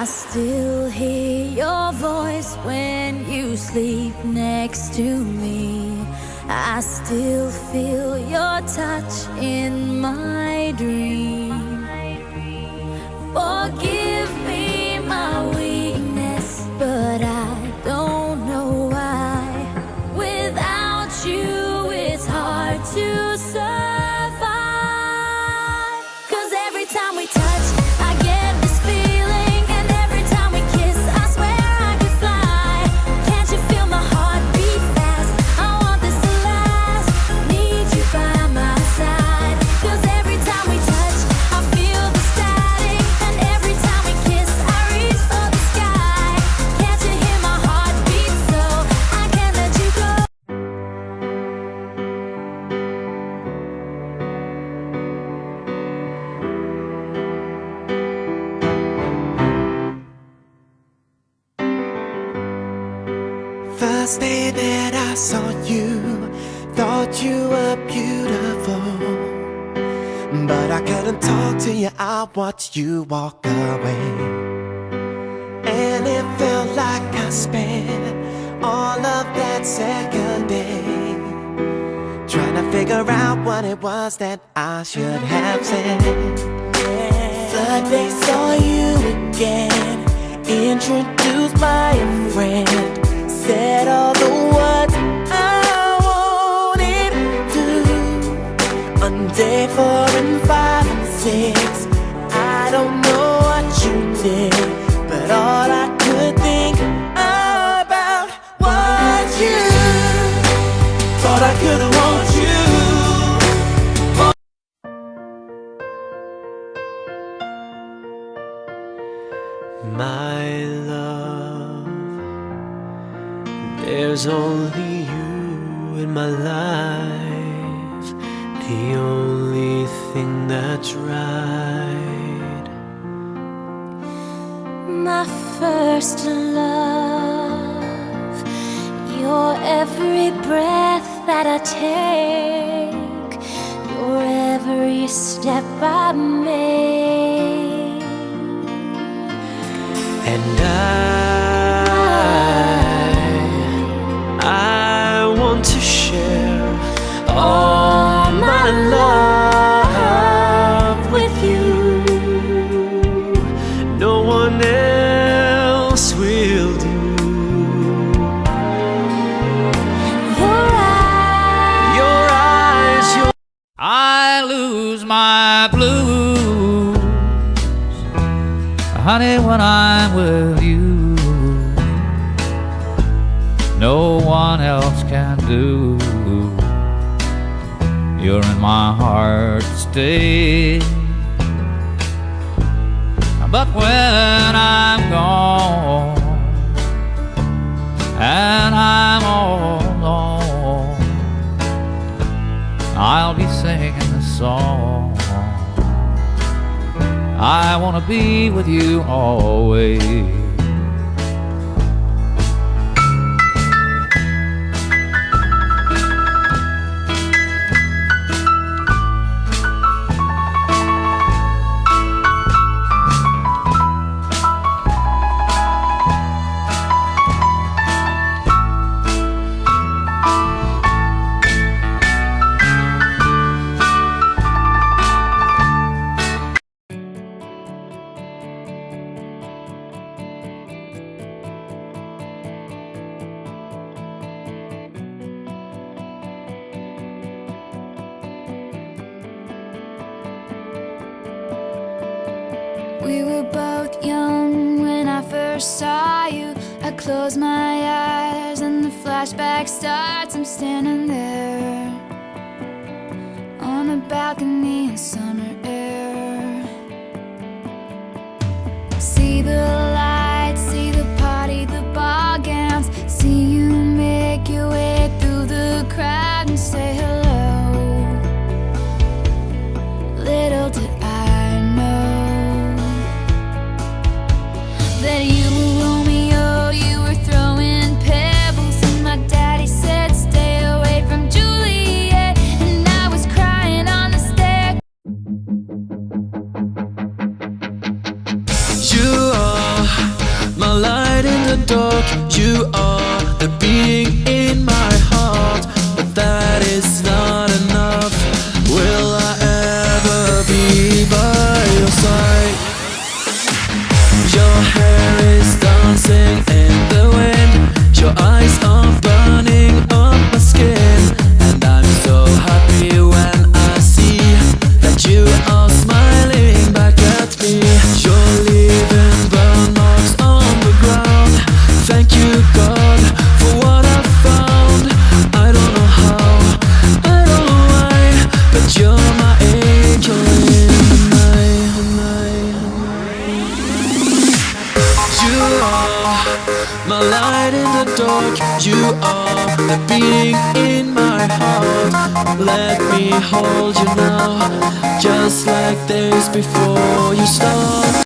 still hear your voice when you sleep next to me. I still feel your touch in my dream. Forgive me my weakness, but I don't know why. Without you, it's hard to survive. 'Cause every time we touch, I get this feeling, and every time we kiss, I swear I could fly. Can't you feel my heart beat fast? I want this to last. Need you by my side. 'Cause every time we touch, I feel the static, and every time we kiss, I reach for the sky. Can't you hear my heart beat? So I can't let you go. First day that I saw you, thought you were beautiful, but I couldn't talk to you, I watched you walk away. And it felt like I spent all of that second day trying to figure out what it was that I should have said. Third day saw you again, introduced by a friend, said all the words I wanted to. On day 4 and 5 and 6, I don't know what you did, but all I could think about was you. Thought I could want you. My love, there's only you in my life, the only thing that's right. My first love, your every breath that I take, your every step I make. And I want to share all my love with you. No one else will do. Your eyes, your I lose my blues, honey, when I'm with you. No one else can do. You're in my heart to stay. But when I'm gone and I'm all alone, I'll be singing this song. I wanna be with you always. We were both young when I first saw you. I close my eyes and the flashback starts. I'm standing there on a balcony in summer air. See the lights, see the party, the ball gowns. See you make your way through the crowd and say hello. Little did I know that you were Romeo, you were throwing pebbles, and my daddy said stay away from Juliet, and I was crying on the stair. dark. You are the beating in my heart, but that is not enough. Will I ever be by your side? Your hair is dancing in the wind. Your eyes are burning up my skin, and I'm so happy when I see that you are smiling back at me. You're leaving burn marks on the ground. Thank you, God, for what I found. I don't know how, I don't know why, but you're my angel in the night. You are my light in the dark. You are the beating in my heart. Let me hold you now, just like days before you start.